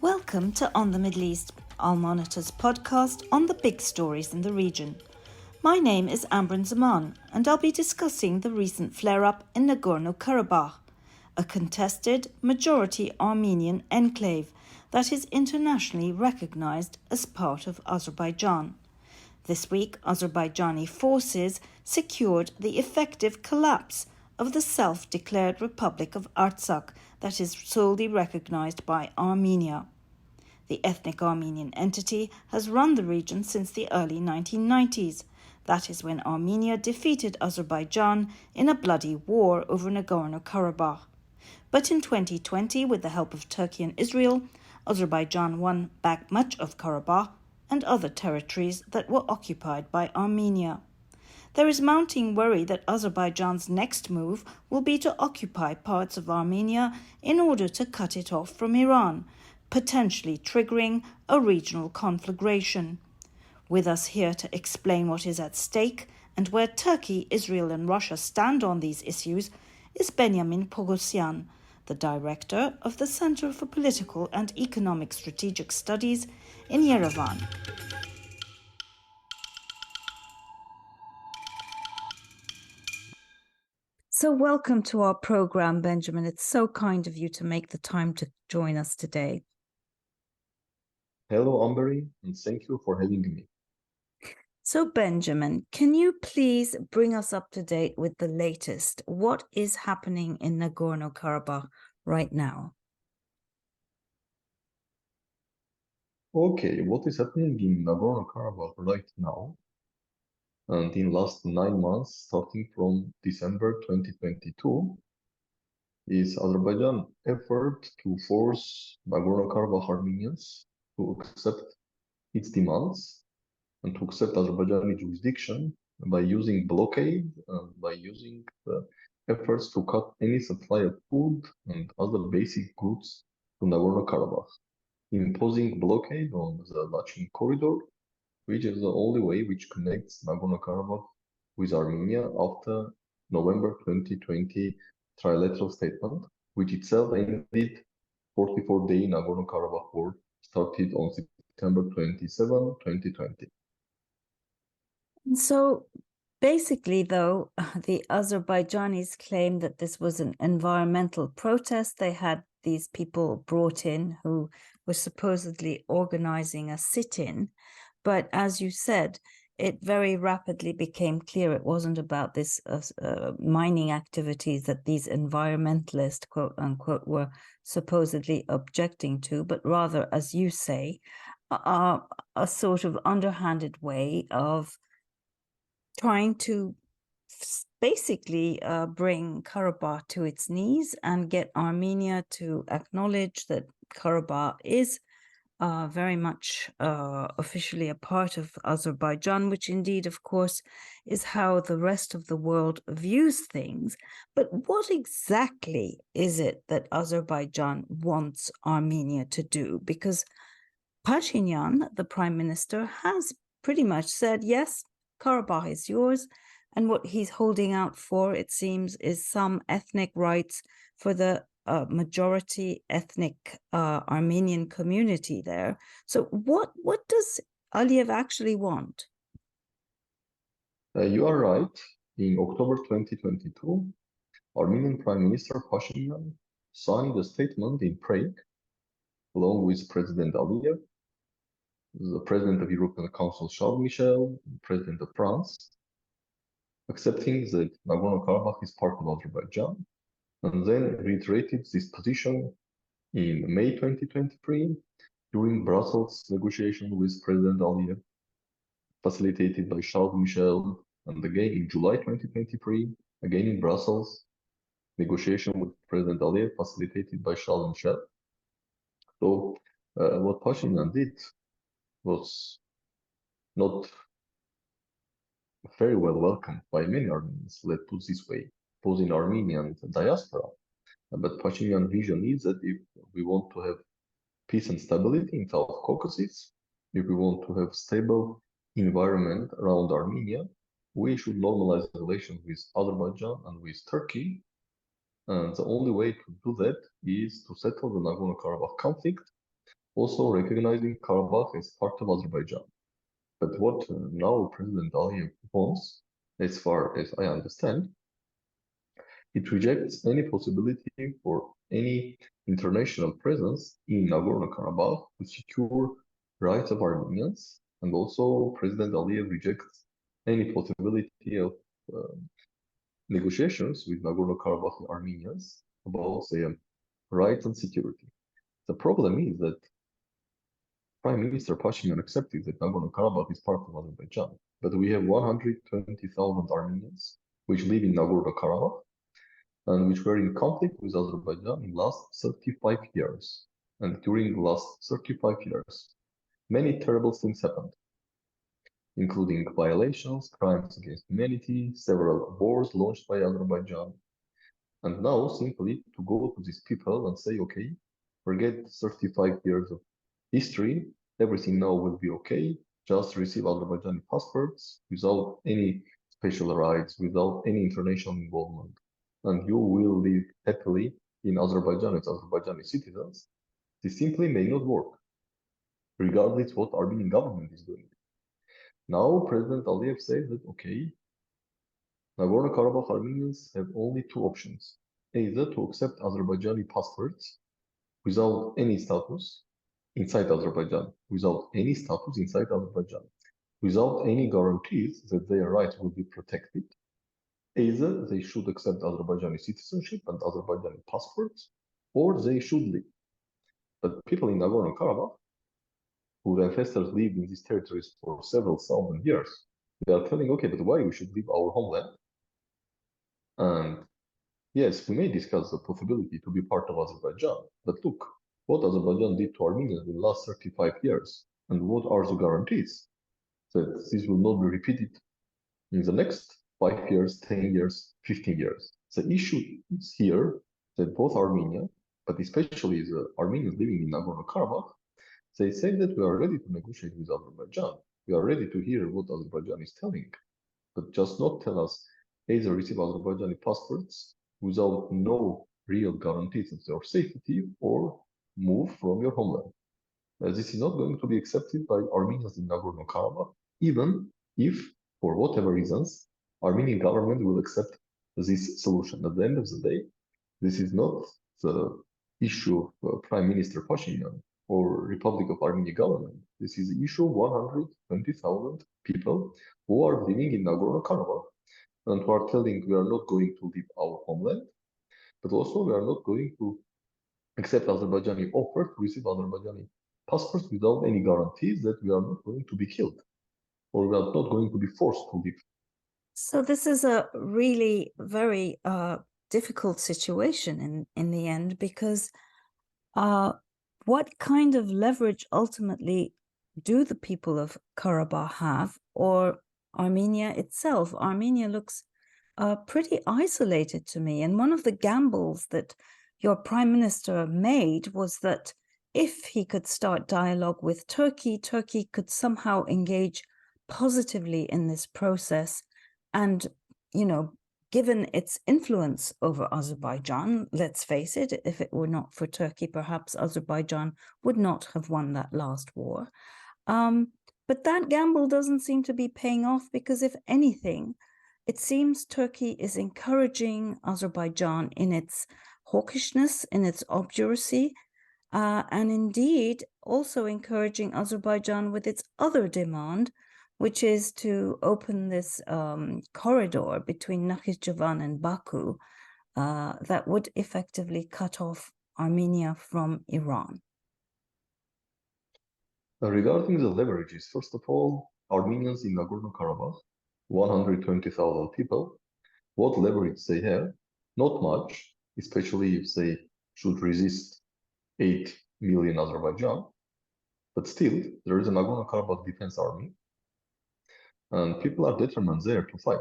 Welcome to On the Middle East, Al Monitor's podcast on the big stories in the region. My name is Amber Zaman, and I'll be discussing the recent flare-up in Nagorno-Karabakh, a contested, majority Armenian enclave that is internationally recognized as part of Azerbaijan. This week, Azerbaijani forces secured the effective collapse of the self-declared Republic of Artsakh that is solely recognized by Armenia. The ethnic Armenian entity has run the region since the early 1990s. That is when Armenia defeated Azerbaijan in a bloody war over Nagorno-Karabakh. But in 2020, with the help of Turkey and Israel, Azerbaijan won back much of Karabakh and other territories that were occupied by Armenia. There is mounting worry that Azerbaijan's next move will be to occupy parts of Armenia in order to cut it off from Iran, potentially triggering a regional conflagration. With us here to explain what is at stake and where Turkey, Israel and Russia stand on these issues is Benjamin Poghosyan, the director of the Center for Political and Economic Strategic Studies in Yerevan. So welcome to our program, Benjamin. It's so kind of you to make the time to join us today. Hello, Ambery, and thank you for having me. So, Benjamin, can you please bring us up to date with the latest? What is happening in Nagorno-Karabakh right now? Okay, what is happening in Nagorno-Karabakh right now and in last 9 months, starting from December 2022, is Azerbaijan effort to force Nagorno-Karabakh Armenians to accept its demands and to accept Azerbaijani jurisdiction by using blockade and by using efforts to cut any supply of food and other basic goods to Nagorno-Karabakh, imposing blockade on the Lachin corridor, which is the only way which connects Nagorno-Karabakh with Armenia after November 2020 trilateral statement, which itself ended 44-day Nagorno-Karabakh war started on September 27, 2020. So basically, though, the Azerbaijanis claim that this was an environmental protest. They had these people brought in who were supposedly organizing a sit-in. But as you said, it very rapidly became clear it wasn't about this mining activities that these environmentalists, quote unquote, were supposedly objecting to, but rather, as you say, a sort of underhanded way of trying to basically bring Karabakh to its knees and get Armenia to acknowledge that Karabakh is very much officially a part of Azerbaijan, which indeed, of course, is how the rest of the world views things. But what exactly is it that Azerbaijan wants Armenia to do? Because Pashinyan, the prime minister, has pretty much said, yes, Karabakh is yours. And what he's holding out for, it seems, is some ethnic rights for the majority ethnic Armenian community there. So what does Aliyev actually want? You are right. In October 2022, Armenian Prime Minister Pashinyan signed a statement in Prague along with President Aliyev, the President of European Council Charles Michel, President of France, accepting that Nagorno-Karabakh is part of Azerbaijan, and then reiterated this position in May 2023 during Brussels negotiation with President Aliyev, facilitated by Charles Michel, and again in July 2023, again in Brussels, negotiation with President Aliyev, facilitated by Charles Michel. So what Pashinyan did was not very well welcomed by many Armenians, let's put it this way, both in Armenian diaspora. But Pashinyan's vision is that if we want to have peace and stability in South Caucasus, if we want to have stable environment around Armenia, we should normalize relations with Azerbaijan and with Turkey. And the only way to do that is to settle the Nagorno-Karabakh conflict also recognizing Karabakh as part of Azerbaijan. But what now President Aliyev wants, as far as I understand, it rejects any possibility for any international presence in Nagorno-Karabakh to secure rights of Armenians, and also President Aliyev rejects any possibility of negotiations with Nagorno-Karabakh Armenians about their rights and security. The problem is that Prime Minister Pashinyan accepted that Nagorno-Karabakh is part of Azerbaijan, but we have 120,000 Armenians which live in Nagorno-Karabakh and which were in conflict with Azerbaijan in the last 35 years. And during the last 35 years, many terrible things happened, including violations, crimes against humanity, several wars launched by Azerbaijan. And now simply to go to these people and say, okay, forget 35 years of history, everything now will be okay, just receive Azerbaijani passports without any special rights, without any international involvement, and you will live happily in Azerbaijan as Azerbaijani citizens. This simply may not work, regardless what Armenian government is doing. Now President Aliyev says that, okay, Nagorno-Karabakh Armenians have only two options, either to accept Azerbaijani passports without any status inside Azerbaijan, without any status inside Azerbaijan, without any guarantees that their rights will be protected. Either they should accept Azerbaijani citizenship and Azerbaijani passports, or they should leave. But people in Nagorno-Karabakh, whose ancestors lived in these territories for several thousand years, they are telling, okay, but why we should leave our homeland? And yes, we may discuss the possibility to be part of Azerbaijan, but look, what Azerbaijan did to Armenians in the last 35 years, and what are the guarantees that this will not be repeated in the next 5 years, 10 years, 15 years? The issue is here that both Armenia, but especially the Armenians living in Nagorno-Karabakh, they say that we are ready to negotiate with Azerbaijan. We are ready to hear what Azerbaijan is telling, but just not tell us either receive Azerbaijani passports without no real guarantees of their safety, or move from your homeland. This is not going to be accepted by Armenians in Nagorno-Karabakh, even if, for whatever reasons, Armenian government will accept this solution. At the end of the day, this is not the issue of Prime Minister Pashinyan or Republic of Armenia government. This is the issue of 120,000 people who are living in Nagorno-Karabakh and who are telling we are not going to leave our homeland, but also we are not going to accept Azerbaijani offer to receive Azerbaijani passports without any guarantees that we are not going to be killed or we are not going to be forced to leave. So this is a really very difficult situation in the end, because what kind of leverage ultimately do the people of Karabakh have, or Armenia itself? Armenia looks pretty isolated to me. And one of the gambles that your prime minister made was that if he could start dialogue with Turkey, Turkey could somehow engage positively in this process. And, you know, given its influence over Azerbaijan, let's face it, if it were not for Turkey, perhaps Azerbaijan would not have won that last war. But that gamble doesn't seem to be paying off, because if anything, it seems Turkey is encouraging Azerbaijan in its hawkishness, in its obduracy, and indeed also encouraging Azerbaijan with its other demand, which is to open this corridor between Nakhchivan and Baku that would effectively cut off Armenia from Iran. Regarding the leverages, first of all, Armenians in Nagorno-Karabakh, 120,000 people, what leverage they have? Not much, especially if they should resist 8 million Azerbaijan. But still, there is a Nagorno-Karabakh Defense Army, and people are determined there to fight.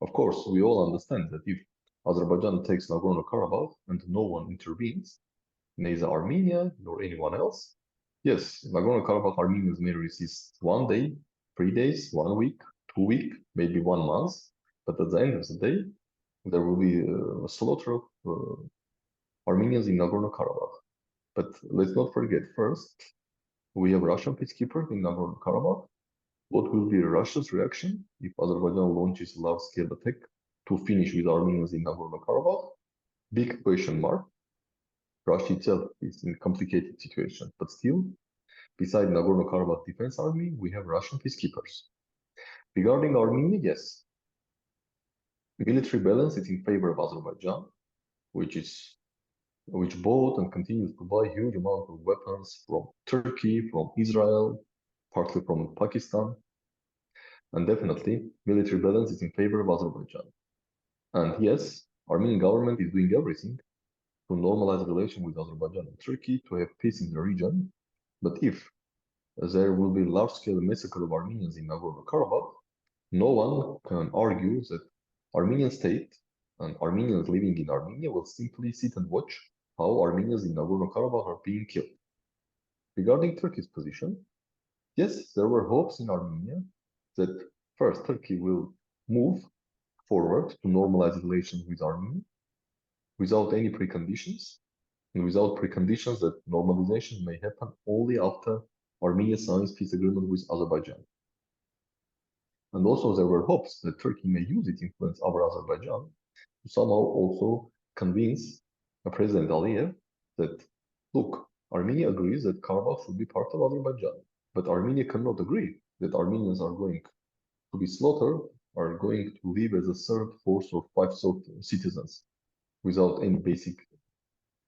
Of course, we all understand that if Azerbaijan takes Nagorno-Karabakh and no one intervenes, neither Armenia nor anyone else, yes, Nagorno-Karabakh Armenians may resist 1 day, 3 days, 1 week, 2 weeks, maybe 1 month, but at the end of the day, there will be a slaughter of Armenians in Nagorno-Karabakh. But let's not forget, first, We have Russian peacekeepers in Nagorno-Karabakh. What will be Russia's reaction if Azerbaijan launches a large-scale attack to finish with Armenians in Nagorno-Karabakh? Big question mark. Russia itself is in a complicated situation, but still, beside Nagorno-Karabakh Defense Army, we have Russian peacekeepers. Regarding Armenia, yes, military balance is in favor of Azerbaijan, which bought and continues to buy huge amount of weapons from Turkey, from Israel, partly from Pakistan, and definitely military balance is in favor of Azerbaijan. And yes, Armenian government is doing everything to normalize relations with Azerbaijan and Turkey to have peace in the region. But if there will be large-scale massacre of Armenians in Nagorno-Karabakh, no one can argue that Armenian state and Armenians living in Armenia will simply sit and watch how Armenians in Nagorno-Karabakh are being killed. Regarding Turkey's position, yes, there were hopes in Armenia that first Turkey will move forward to normalize relations with Armenia without any preconditions, and without preconditions that normalization may happen only after Armenia signs peace agreement with Azerbaijan. And also there were hopes that Turkey may use its influence over Azerbaijan to somehow also convince President Aliyev that, look, Armenia agrees that Karabakh should be part of Azerbaijan, but Armenia cannot agree that Armenians are going to be slaughtered, are going to live as a third, fourth, or fifth citizens without any basic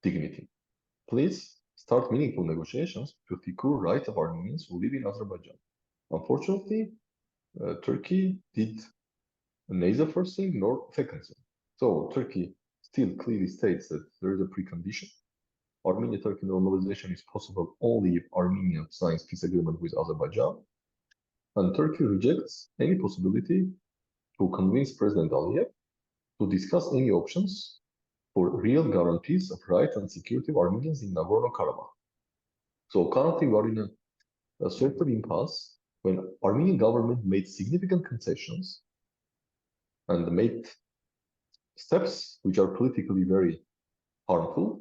dignity. Please start meaningful negotiations to secure rights of Armenians who live in Azerbaijan. Unfortunately, Turkey did neither first thing nor second thing. So Turkey still clearly states that there is a precondition. Armenia-Turkey normalization is possible only if Armenia signs peace agreement with Azerbaijan. And Turkey rejects any possibility to convince President Aliyev to discuss any options for real guarantees of rights and security of Armenians in Nagorno-Karabakh. So currently we are in a sort of impasse when Armenian government made significant concessions and made steps which are politically very harmful.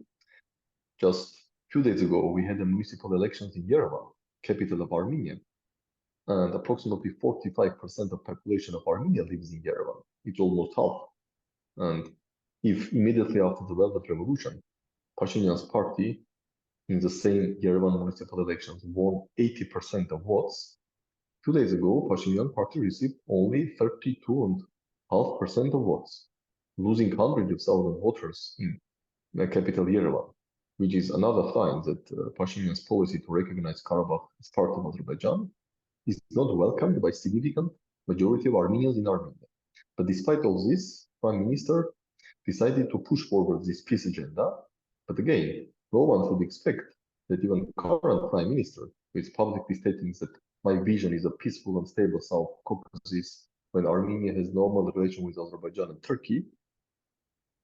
Just a few days ago, we had the municipal elections in Yerevan, capital of Armenia, and approximately 45% of population of Armenia lives in Yerevan. It's almost half. And if immediately after the Velvet Revolution, Pashinyan's party in the same Yerevan municipal elections won 80% of votes, 2 days ago, Pashinyan party received only 32.5% of votes, losing hundreds of thousands of voters in the capital Yerevan, which is another sign that Pashinyan's policy to recognize Karabakh as part of Azerbaijan is not welcomed by significant majority of Armenians in Armenia. But despite all this, Prime Minister decided to push forward this peace agenda. But again, no one should expect that even current Prime Minister, who is publicly stating that my vision is a peaceful and stable South Caucasus when Armenia has normal relation with Azerbaijan and Turkey,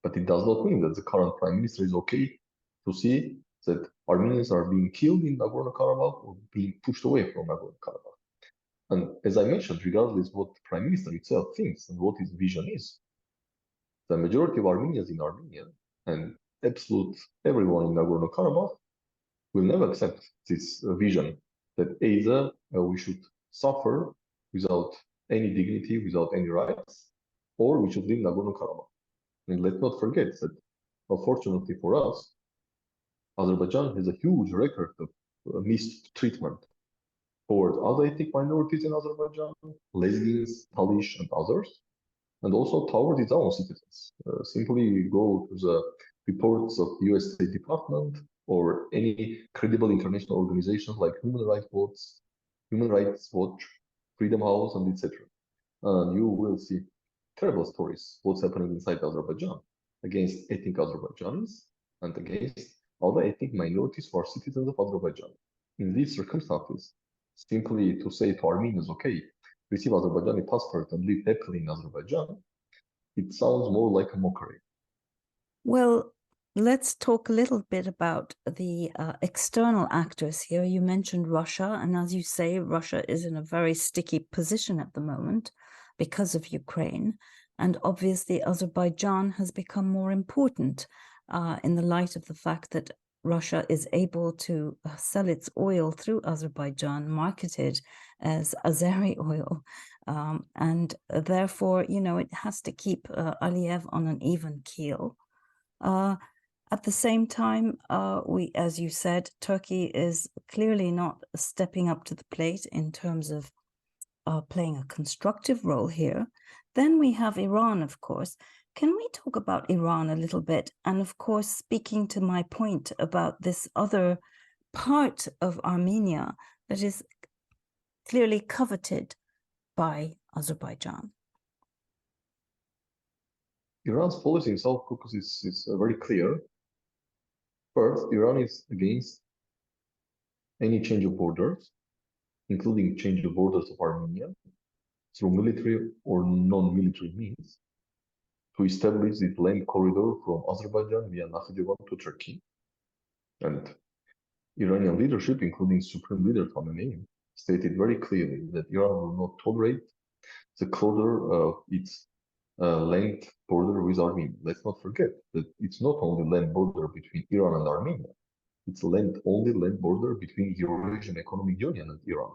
but it does not mean that the current Prime Minister is okay to see that Armenians are being killed in Nagorno-Karabakh or being pushed away from Nagorno-Karabakh. And as I mentioned, regardless what the Prime Minister itself thinks and what his vision is, the majority of Armenians in Armenia and absolute everyone in Nagorno-Karabakh will never accept this vision that either we should suffer without any dignity, without any rights, or we should leave Nagorno-Karabakh. And let's not forget that, unfortunately for us, Azerbaijan has a huge record of mistreatment toward other ethnic minorities in Azerbaijan, Lesbians, Talish, and others, and also toward its own citizens. Simply go to the reports of the US State Department or any credible international organizations like Human Rights Watch, Freedom House, and etc. And you will see terrible stories what's happening inside Azerbaijan against ethnic Azerbaijanis and against other ethnic minorities who are citizens of Azerbaijan. In these circumstances, simply to say to Armenians, okay, receive Azerbaijani passport and live happily in Azerbaijan, it sounds more like a mockery. Well, let's talk a little bit about the external actors here. You mentioned Russia, and as you say, Russia is in a very sticky position at the moment because of Ukraine. And obviously, Azerbaijan has become more important in the light of the fact that Russia is able to sell its oil through Azerbaijan, marketed as Azeri oil. And therefore, it has to keep Aliyev on an even keel. At the same time, as you said, Turkey is clearly not stepping up to the plate in terms of playing a constructive role here. Then we have Iran, of course. Can we talk about Iran a little bit? And of course, speaking to my point about this other part of Armenia that is clearly coveted by Azerbaijan. Iran's policy in South Caucasus is very clear. First, Iran is against any change of borders, including change of borders of Armenia, through military or non-military means, to establish the land corridor from Azerbaijan via Nakhichevan to Turkey. And Iranian leadership, including Supreme Leader Khamenei, stated very clearly that Iran will not tolerate the closure of its land border with Armenia. Let's not forget that it's not only land border between Iran and Armenia, it's only land border between Eurasian Economic Union and Iran.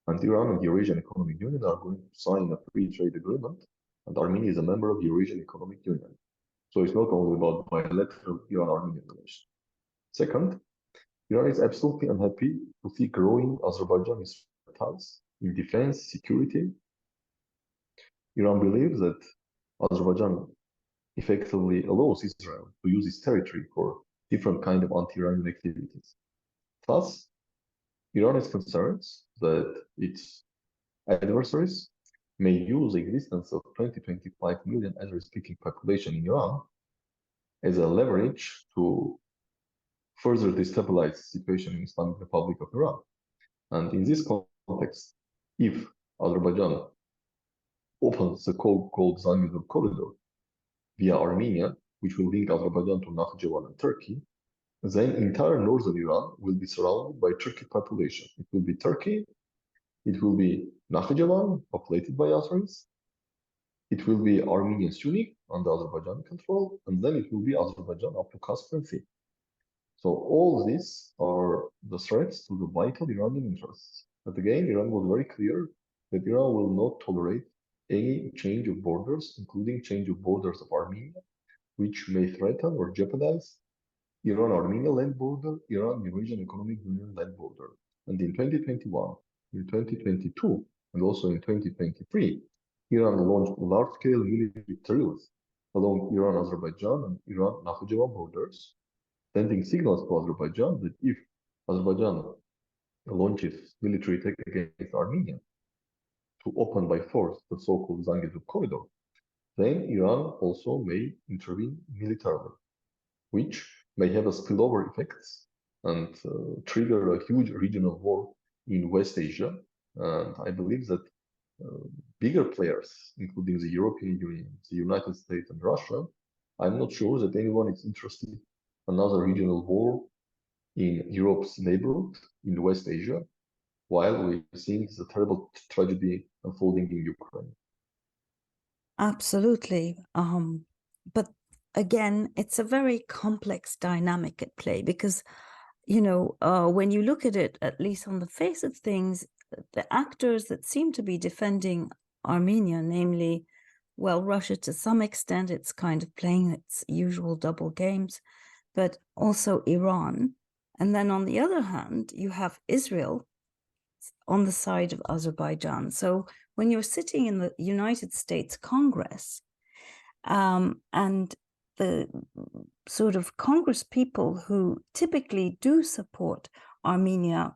And Iran and the Eurasian Economic Union are going to sign a free trade agreement, and Armenia is a member of the Eurasian Economic Union. So it's not only about bilateral Iran-Armenian relations. Second, Iran is absolutely unhappy to see growing Azerbaijani ties in defense, security. Iran believes that Azerbaijan effectively allows Israel to use its territory for different kind of anti-Iranian activities. Thus, Iran is concerned that its adversaries may use the existence of 20-25 million Azeri-speaking population in Iran as a leverage to further destabilize the situation in Islamic Republic of Iran. And in this context, if Azerbaijan opens the called Zangezur corridor via Armenia, which will link Azerbaijan to Nakhichevan and Turkey, then entire northern Iran will be surrounded by Turkic population. It will be Turkey, it will be Nakhichevan, populated by Azeris, it will be Armenian Sunni under Azerbaijani control, and then it will be Azerbaijan up to Caspian Sea. So all these are the threats to the vital Iranian interests. But again, Iran was very clear that Iran will not tolerate any change of borders, including change of borders of Armenia, which may threaten or jeopardize Iran-Armenia land border, Iran-Eurasian Economic Union land border. And in 2021, in 2022, and also in 2023, Iran launched large-scale military drills along Iran-Azerbaijan and Iran-Nakhichevan borders, sending signals to Azerbaijan that if Azerbaijan launches military attack against Armenia to open by force the so-called Zangezur corridor, then Iran also may intervene militarily, which may have a spillover effects and trigger a huge regional war in West Asia. And I believe that bigger players, including the European Union, the United States, and Russia, I'm not sure that anyone is interested in another regional war in Europe's neighborhood in West Asia, while we're seeing the terrible tragedy unfolding in Ukraine. Absolutely. But again, it's a very complex dynamic at play because, when you look at it, at least on the face of things, the actors that seem to be defending Armenia, namely, well, Russia to some extent, it's kind of playing its usual double games, but also Iran. And then on the other hand, you have Israel on the side of Azerbaijan. So when you're sitting in the United States Congress, and the sort of Congress people who typically do support Armenia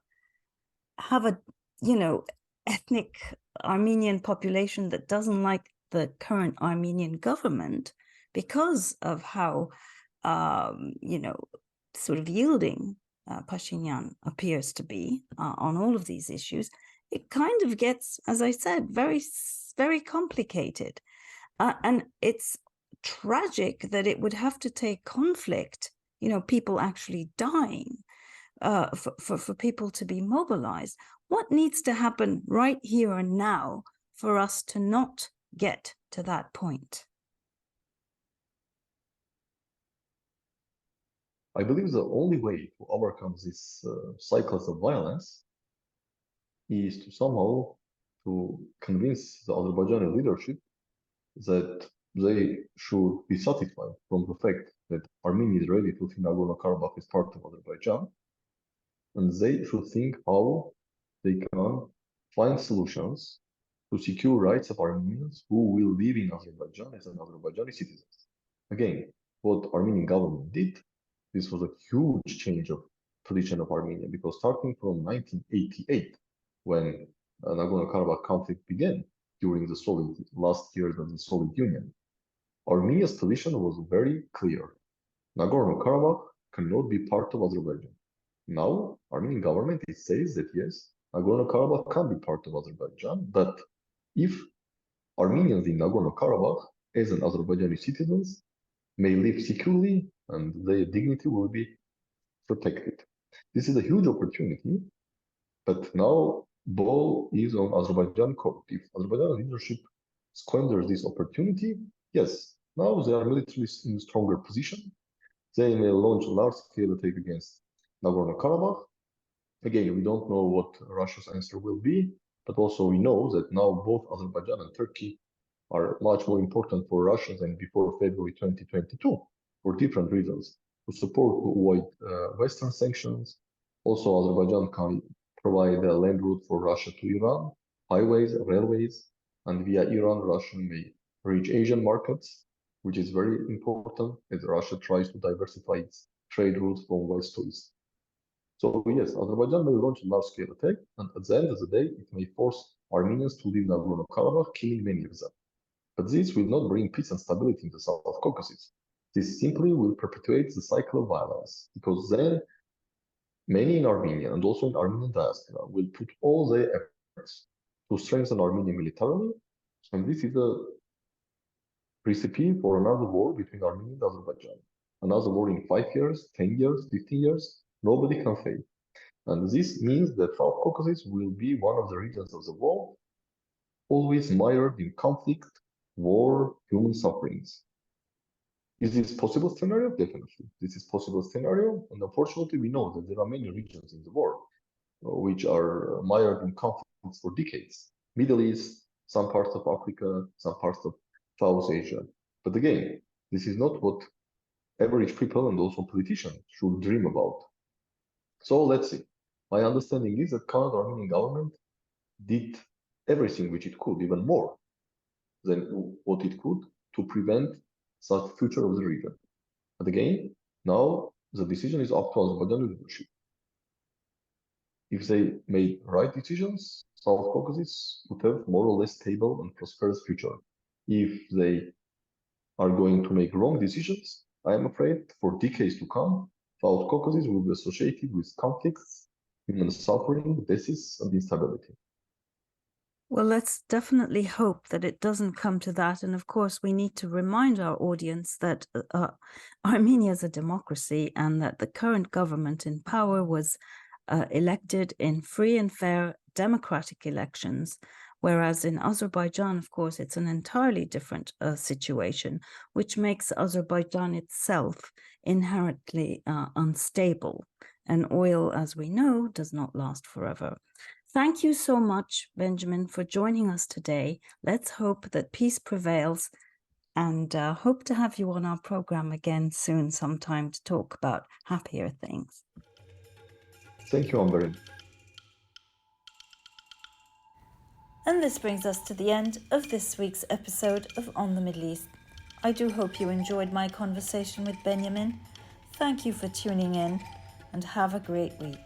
have a, ethnic Armenian population that doesn't like the current Armenian government because of how, sort of yielding Pashinyan appears to be on all of these issues, it kind of gets, as I said, very, very complicated. And it's tragic that it would have to take conflict, people actually dying for people to be mobilized. What needs to happen right here and now for us to not get to that point? I believe the only way to overcome these cycles of violence is to somehow to convince the Azerbaijani leadership that they should be satisfied from the fact that Armenia is ready to see Nagorno-Karabakh as part of Azerbaijan, and they should think how they can find solutions to secure rights of Armenians who will live in Azerbaijan as an Azerbaijani citizen. Again, what Armenian government did, this was a huge change of tradition of Armenia, because starting from 1988, when Nagorno-Karabakh conflict began during the last years of the Soviet Union, Armenia's tradition was very clear. Nagorno-Karabakh cannot be part of Azerbaijan. Now, Armenian government says that yes, Nagorno-Karabakh can be part of Azerbaijan, but if Armenians in Nagorno-Karabakh, as an Azerbaijani citizens, may live securely and their dignity will be protected. This is a huge opportunity, but now ball is on Azerbaijan court. If Azerbaijan leadership squanders this opportunity, yes, now they are militarily in a stronger position. They may launch a large-scale attack against Nagorno-Karabakh. Again, we don't know what Russia's answer will be, but also we know that now both Azerbaijan and Turkey are much more important for Russia than before February 2022 for different reasons. To support to avoid Western sanctions. Also, Azerbaijan can provide a land route for Russia to Iran, highways, railways, and via Iran, Russia may reach Asian markets, which is very important as Russia tries to diversify its trade routes from west to east. So yes, Azerbaijan may launch a large-scale attack, and at the end of the day, it may force Armenians to leave Nagorno-Karabakh, killing many of them. But this will not bring peace and stability in the South Caucasus. This simply will perpetuate the cycle of violence, because then many in Armenia and also in Armenian diaspora will put all their efforts to strengthen Armenia militarily, and this is a recipe for another war between Armenia and Azerbaijan. Another war in 5 years, 10 years, 15 years, nobody can fail. And this means that South Caucasus will be one of the regions of the world always mired in conflict, war, human sufferings. Is this possible scenario? Definitely. This is possible scenario, and unfortunately, we know that there are many regions in the world which are mired in conflicts for decades. Middle East, some parts of Africa, some parts of South Asia. But again, this is not what average people and also politicians should dream about. So let's see. My understanding is that current Armenian government did everything which it could, even more than what it could, to prevent such future of the region. But again, now the decision is up to Azerbaijani leadership. If they made right decisions, South Caucasus would have more or less stable and prosperous future. If they are going to make wrong decisions, I am afraid for decades to come, South Caucasus will be associated with conflicts, human suffering, disease, and instability. Well, let's definitely hope that it doesn't come to that. And of course, we need to remind our audience that Armenia is a democracy and that the current government in power was elected in free and fair democratic elections, whereas in Azerbaijan, of course, it's an entirely different situation, which makes Azerbaijan itself inherently unstable. And oil, as we know, does not last forever. Thank you so much, Benjamin, for joining us today. Let's hope that peace prevails, and hope to have you on our program again soon sometime to talk about happier things. Thank you, Amber. And this brings us to the end of this week's episode of On the Middle East. I do hope you enjoyed my conversation with Benjamin. Thank you for tuning in, and have a great week.